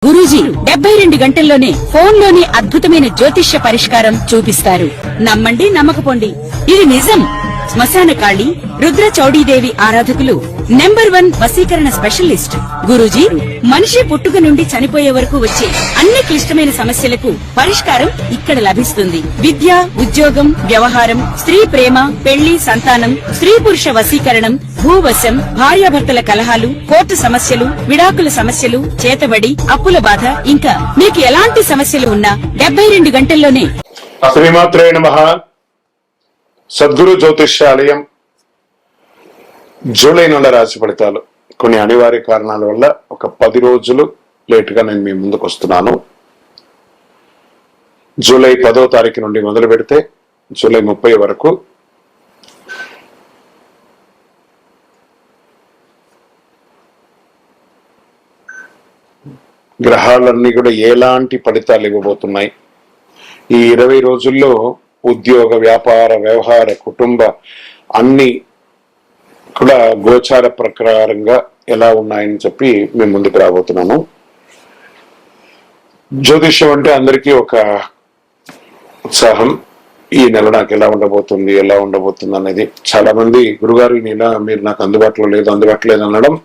గురూజీ 72 గంటల్లోనే ఫోన్ లోని అద్భుతమైన జ్యోతిష్య పరిష్కారం చూపిస్తారు. నమ్మండి, నమ్మకపోండి, ఇది నిజం. శ్మశాన కాళి రుద్ర చౌడీదేవి ఆరాధకులు నంబర్ 1 వశీకరణ స్పెషలిస్ట్. గురూజీ మనిషి పుట్టుక నుండి చనిపోయే వరకు వచ్చే అన్ని క్లిష్టమైన సమస్యలకు పరిష్కారం ఇక్కడ లభిస్తుంది. విద్య, ఉద్యోగం, వ్యవహారం, స్త్రీ ప్రేమ, పెళ్లి, సంతానం, స్త్రీ పురుష వశీకరణం, భూవశం, భార్యాభర్తల కలహాలు, కోర్టు సమస్యలు, విడాకుల సమస్యలు, చేతబడి, అప్పుల బాధ, ఇంకా మీకు ఎలాంటి సమస్యలు ఉన్నా 72 గంటల్లోనే. శ్రీమాత్రే నమః. సద్గురు జ్యోతిష్యాలయం జూలై నెల రాశి ఫలితాలు. కొన్ని అనివార్య కారణాల వల్ల ఒక 10 రోజులు లేటుగా నేను మీ ముందుకు వస్తున్నాను. జూలై 10వ తారీఖు నుండి మొదలు పెడితే జూలై 30 వరకు గ్రహాలన్నీ కూడా ఎలాంటి ఫలితాలు ఇవ్వబోతున్నాయి, ఈ 20 రోజుల్లో ఉద్యోగ, వ్యాపార, వ్యవహార, కుటుంబ అన్ని కూడా గోచార ప్రకారంగా ఎలా ఉన్నాయని చెప్పి మేము ముందుకు రాబోతున్నాము. జ్యోతిష్యం అంటే అందరికీ ఒక ఉత్సాహం. ఈ నెల నాకు ఎలా ఉండబోతుంది అనేది. చాలా మంది గురుగారు ఈ నెల మీరు నాకు అందుబాటులో లేదు అనడం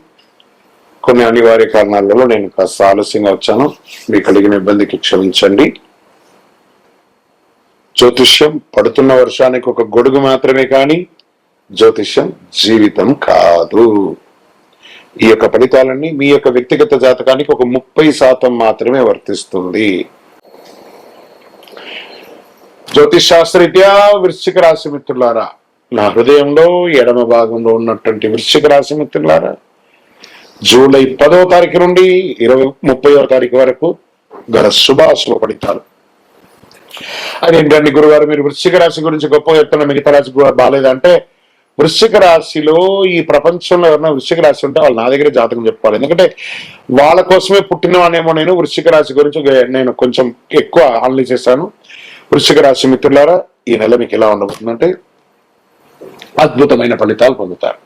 కొన్ని అనివార్య కారణాలలో నేను కాస్త ఆలస్యంగా వచ్చాను. మీకు కలిగిన ఇబ్బందికి క్షమించండి. జ్యోతిష్యం పడుతున్న వర్షానికి ఒక గొడుగు మాత్రమే కానీ జ్యోతిష్యం జీవితం కాదు. ఈ యొక్క ఫలితాలన్నీ మీ యొక్క వ్యక్తిగత జాతకానికి ఒక 30% మాత్రమే వర్తిస్తుంది. జ్యోతిష్ శాస్త్రరీత్యా వృశ్చిక రాశి మిత్రులారా, నా హృదయంలో ఎడమ భాగంలో ఉన్నటువంటి వృశ్చిక రాశి మిత్రులారా, జూలై 10వ తారీఖు నుండి 30వ తారీఖు వరకు గల శుభాశుభ ఫలితాలు. అదేంటండి గురుగారు మీరు వృశ్చిక రాశి గురించి గొప్ప చెప్తున్న మిగతా రాశి బాగాలేదంటే, వృశ్చిక రాశిలో ఈ ప్రపంచంలో ఎవరైనా వృశ్చిక రాశి ఉంటే వాళ్ళు నా దగ్గర జాతకం చెప్పుకోవాలి. ఎందుకంటే వాళ్ళ కోసమే పుట్టినవానేమో. నేను వృశ్చిక రాశి గురించి నేను కొంచెం ఎక్కువ ఆలోచన చేశాను. వృశ్చిక రాశి మిత్రులారా, ఈ నెల మీకు ఎలా ఉండబోతుందంటే అద్భుతమైన ఫలితాలు పొందుతారు.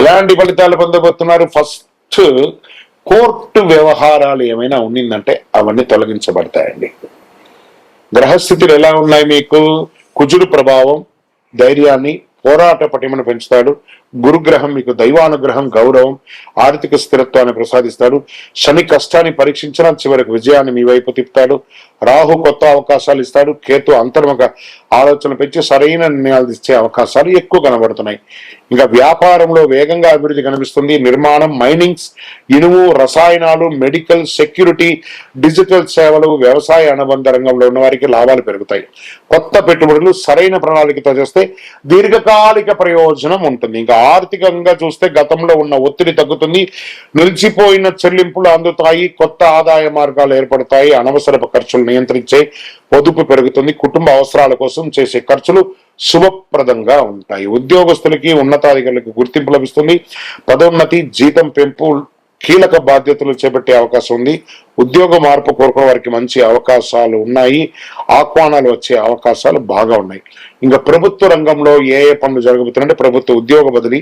ఎలాంటి ఫలితాలు పొందబోతున్నారు? ఫస్ట్, కోర్టు వ్యవహారాలు ఏమైనా ఉండిందంటే అవన్నీ తొలగించబడతాయండి. గ్రహస్థితులు ఎలా ఉన్నాయి మీకు? కుజుడు ప్రభావం ధైర్యాన్ని, పోరాట పటిమను పెంచుతాడు. గురుగ్రహం మీకు దైవానుగ్రహం, గౌరవం, ఆర్థిక స్థిరత్వాన్ని ప్రసాదిస్తాడు. శని కష్టాన్ని పరీక్షించిన చివరికి విజయాన్ని మీ వైపు తిప్పుతాడు. రాహు కొత్త అవకాశాలు ఇస్తాడు. కేతు అంతర్ముఖ ఆలోచన పెంచి సరైన నిర్ణయాలు ఇచ్చే అవకాశాలు ఎక్కువ కనబడుతున్నాయి. ఇంకా వ్యాపారంలో వేగంగా అభివృద్ధి కనిపిస్తుంది. నిర్మాణం, మైనింగ్స్, ఇనుము, రసాయనాలు, మెడికల్, సెక్యూరిటీ, డిజిటల్ సేవలు, వ్యవసాయ అనుబంధ రంగంలో ఉన్న వారికి లాభాలు పెరుగుతాయి. కొత్త పెట్టుబడులు సరైన ప్రణాళికతో చేస్తే దీర్ఘకాలిక ప్రయోజనం ఉంటుంది. ఇంకా ఆర్థికంగా చూస్తే గతంలో ఉన్న ఒత్తిడి తగ్గుతుంది. నిలిచిపోయిన చెల్లింపులు అందుతాయి. కొత్త ఆదాయ మార్గాలు ఏర్పడతాయి. అనవసరపు ఖర్చులు నియంత్రించే పొదుపు పెరుగుతుంది. కుటుంబ అవసరాల కోసం చేసే ఖర్చులు శుభప్రదంగా ఉంటాయి. ఉద్యోగస్తులకి, ఉన్నతాధికారులకు గుర్తింపు లభిస్తుంది. పదోన్నతి, జీతం పెంపు, కీలక బాధ్యతలు చేపట్టే అవకాశం ఉంది. ఉద్యోగ మార్పు కోరుకునే వారికి మంచి అవకాశాలు ఉన్నాయి. ఆహ్వానాలు వచ్చే అవకాశాలు బాగా ఉన్నాయి. ఇంకా ప్రభుత్వ రంగంలో ఏ పనులు జరగబోతున్నాయంటే ప్రభుత్వ ఉద్యోగ బదిలీ,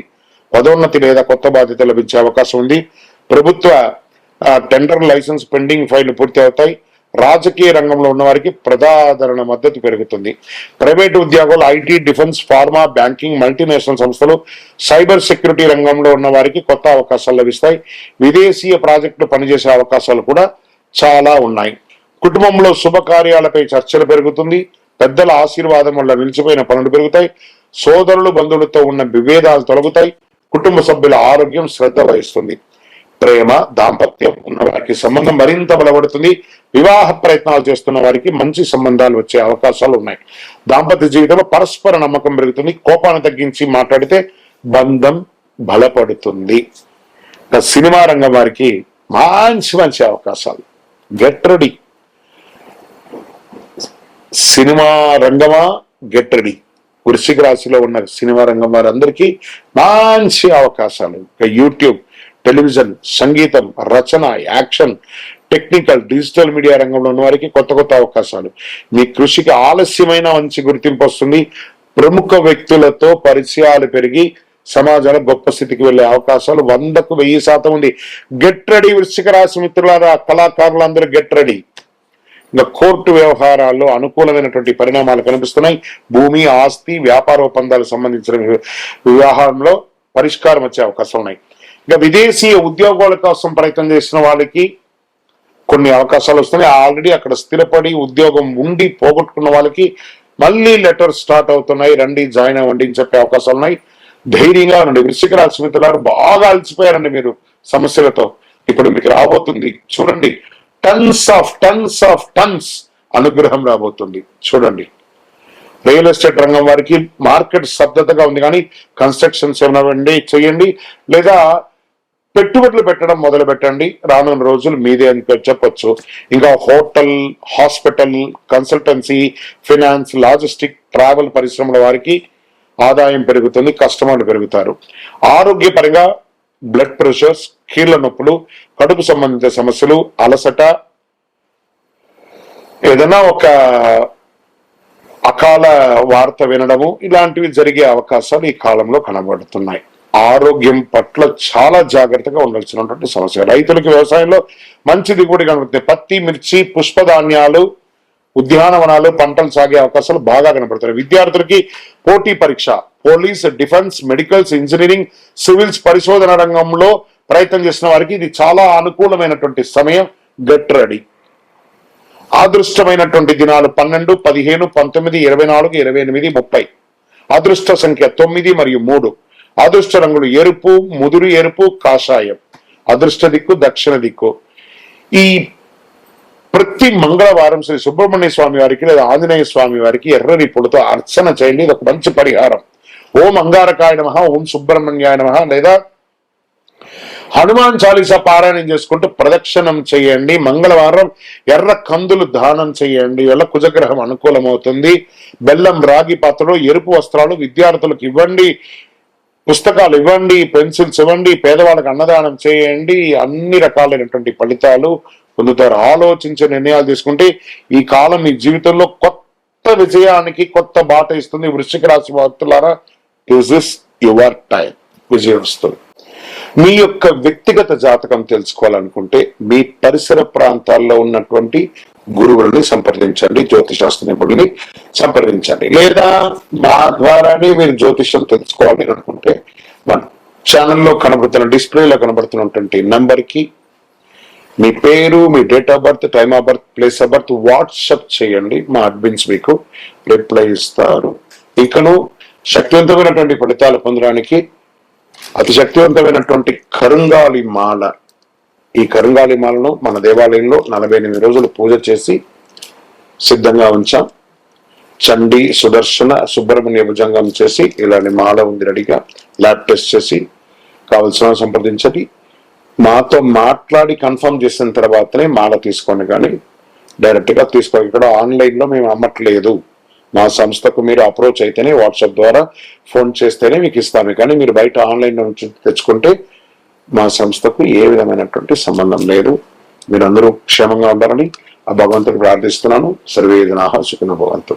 పదోన్నతి లేదా కొత్త బాధ్యత లభించే అవకాశం ఉంది. ప్రభుత్వ టెండర్ లైసెన్స్ పెండింగ్ ఫైళ్లు పూర్తి అవుతాయి. రాజకీయ రంగంలో ఉన్న వారికి ప్రజాదరణ మద్దతు పెరుగుతుంది. ప్రైవేటు ఉద్యోగాలు, IT, defence, pharma, banking, multinational సంస్థలు, సైబర్ సెక్యూరిటీ రంగంలో ఉన్న వారికి కొత్త అవకాశాలు లభిస్తాయి. విదేశీయ ప్రాజెక్టులు పనిచేసే అవకాశాలు కూడా చాలా ఉన్నాయి. కుటుంబంలో శుభకార్యాలపై చర్చలు పెరుగుతుంది. పెద్దల ఆశీర్వాదం వల్ల నిలిచిపోయిన పనులు పెరుగుతాయి. సోదరులు, బంధువులతో ఉన్న విభేదాలు తొలగుతాయి. కుటుంబ సభ్యుల ఆరోగ్యం శ్రద్ధ వహిస్తుంది. ప్రేమ, దాంపత్యం ఉన్న వారికి సంబంధం మరింత బలపడుతుంది. వివాహ ప్రయత్నాలు చేస్తున్న వారికి మంచి సంబంధాలు వచ్చే అవకాశాలు ఉన్నాయి. దాంపత్య జీవితంలో పరస్పర నమ్మకం పెరుగుతుంది. కోపాన్ని తగ్గించి మాట్లాడితే బంధం బలపడుతుంది. సినిమా రంగం వారికి మంచి అవకాశాలు. Get ready. సినిమా రంగమా, గెట్ రెడీ. వృశ్చిక రాశిలో ఉన్న సినిమా రంగం వారందరికీ మంచి అవకాశాలు. యూట్యూబ్, టెలివిజన్, సంగీతం, రచన, యాక్షన్, టెక్నికల్, డిజిటల్ మీడియా రంగంలో ఉన్న వారికి కొత్త అవకాశాలు. మీ కృషికి ఆలస్యమైన మంచి గుర్తింపు వస్తుంది. ప్రముఖ వ్యక్తులతో పరిచయాలు పెరిగి సమాజంలో గొప్ప స్థితికి వెళ్లే అవకాశాలు 100కు 1000% ఉంది. గెట్ రెడీ వృశ్చిక రాశి మిత్రులారా, కళాకారులందరూ గెట్ రెడీ. ఇంకా కోర్టు వ్యవహారాల్లో అనుకూలమైనటువంటి పరిణామాలు కనిపిస్తున్నాయి. భూమి, ఆస్తి, వ్యాపార ఒప్పందాలకు సంబంధించిన వ్యవహారంలో పరిష్కారం వచ్చే అవకాశాలు ఉన్నాయి. ఇంకా విదేశీయ ఉద్యోగాల కోసం ప్రయత్నం చేసిన వాళ్ళకి కొన్ని అవకాశాలు వస్తున్నాయి. ఆల్రెడీ అక్కడ స్థిరపడి ఉద్యోగం ఉండి పోగొట్టుకున్న వాళ్ళకి మళ్ళీ లెటర్ స్టార్ట్ అవుతున్నాయి, రండి జాయిన్ అవ్వండి అని చెప్పే అవకాశాలు ఉన్నాయి. ధైర్యంగా ఉండండి. వృశ్చిక రాశి మిత్రులారు, బాగా అలసిపోయారండి మీరు సమస్యలతో. ఇప్పుడు మీకు రాబోతుంది చూడండి, టన్స్ ఆఫ్ టన్స్ అనుగ్రహం రాబోతుంది చూడండి. రియల్ ఎస్టేట్ రంగం వారికి మార్కెట్ స్తబ్దతగా ఉంది, కానీ కన్స్ట్రక్షన్స్ ఏమైనా చేయండి లేదా పెట్టుబడులు పెట్టడం మొదలు పెట్టండి. రానున్న రోజులు మీదే అని చెప్పొచ్చు. ఇంకా hotel, hospital, consultancy, finance, logistic, travel పరిశ్రమల వారికి ఆదాయం పెరుగుతుంది, కస్టమర్లు పెరుగుతారు. ఆరోగ్యపరంగా బ్లడ్ ప్రెషర్స్, కీళ్ల నొప్పులు, కడుపు సంబంధిత సమస్యలు, అలసట, ఏదైనా ఒక అకాల వార్త వినడము ఇలాంటివి జరిగే అవకాశాలు ఈ కాలంలో కనబడుతున్నాయి. ఆరోగ్యం పట్ల చాలా జాగ్రత్తగా ఉండాల్సినటువంటి సమస్య. రైతులకి వ్యవసాయంలో మంచి దిగుబడి కనబడుతుంది. పత్తి, మిర్చి, పుష్పధాన్యాలు, ఉద్యానవనాలు పంటలు సాగే అవకాశాలు బాగా కనబడుతున్నాయి. విద్యార్థులకి పోటీ పరీక్ష, police, defence, medicals, engineering, civils, పరిశోధన రంగంలో ప్రయత్నం చేసిన వారికి ఇది చాలా అనుకూలమైనటువంటి సమయం. Get ready. అదృష్టమైనటువంటి దినాలు 12, 15, 19, 24, 28, 30. అదృష్ట సంఖ్య 9 మరియు 3. అదృష్ట రంగులు ఎరుపు, ముదురు ఎరుపు, కాషాయం. అదృష్ట దిక్కు దక్షిణ దిక్కు. ఈ ప్రతి మంగళవారం శ్రీ సుబ్రహ్మణ్య స్వామి వారికి లేదా ఆంజనేయ స్వామి వారికి ఎర్రని పొడితో అర్చన చేయండి. ఇది ఒక మంచి పరిహారం. ఓం అంగారకాయ నమః, ఓం సుబ్రహ్మణ్యాయ నమః లేదా హనుమాన్ చాలీసా పారాయణం చేసుకుంటూ ప్రదక్షిణం చేయండి. మంగళవారం ఎర్ర కందులు దానం చేయండి. వల్ల కుజగ్రహం అనుకూలమవుతుంది. బెల్లం, రాగి పాత్రలు, ఎరుపు వస్త్రాలు విద్యార్థులకు ఇవ్వండి. పుస్తకాలు ఇవ్వండి, పెన్సిల్స్ ఇవ్వండి. పేదవాళ్ళకి అన్నదానం చేయండి. అన్ని రకాలైనటువంటి ఫలితాలు పొందుతారు. ఆలోచించే నిర్ణయాలు తీసుకుంటే ఈ కాలం మీ జీవితంలో కొత్త విజయానికి కొత్త బాట ఇస్తుంది. వృశ్చిక రాశి భక్తులారా, దిస్ ఇస్ యువర్ టైం. విజయం వస్తుంది. మీ యొక్క వ్యక్తిగత జాతకం తెలుసుకోవాలనుకుంటే మీ పరిసర ప్రాంతాల్లో ఉన్నటువంటి గురువులని సంప్రదించండి, జ్యోతిశాస్త్ర నిపుణుల్ని సంప్రదించండి. లేదా మా ద్వారానే మీరు జ్యోతిషం తెలుసుకోవాలి అనుకుంటే మన ఛానల్లో కనబడుతున్న, డిస్ప్లేలో కనబడుతున్నటువంటి నంబర్ కి మీ పేరు, మీ date of birth, time of birth, place of birth WhatsApp చేయండి. మా అడ్మిన్స్ మీకు రిప్లై ఇస్తారు. ఇకను శక్తివంతమైనటువంటి ఫలితాలు పొందడానికి అతి శక్తివంతమైనటువంటి కరుంగాలి మాల, ఈ కరుంగాలి మాలను మన దేవాలయంలో 48 రోజులు పూజ చేసి సిద్ధంగా ఉంచాం. చండీ, సుదర్శన, సుబ్రహ్మణ్య భుజంగం చేసి ఇలాంటి మాల ఉంది రెడీగా. ల్యాబ్ టెస్ట్ చేసి కావలసిన సంప్రదించండి. మాతో మాట్లాడి కన్ఫర్మ్ చేసిన తర్వాతనే మాల తీసుకోండి, కానీ డైరెక్ట్ గా తీసుకోండి. ఇక్కడ ఆన్లైన్ లో మేము అమ్మట్లేదు. మా సంస్థకు మీరు అప్రోచ్ అయితేనే, వాట్సాప్ ద్వారా ఫోన్ చేస్తేనే మీకు ఇస్తాము. కానీ మీరు బయట ఆన్లైన్ నుంచి తెచ్చుకుంటే మా సంస్థకు ఏ విధమైనటువంటి సంబంధం లేదు. మీరందరూ క్షేమంగా ఉండాలని ఆ భగవంతుడు ప్రార్థిస్తున్నాను. సర్వే జనాః సుఖినో భవంతు.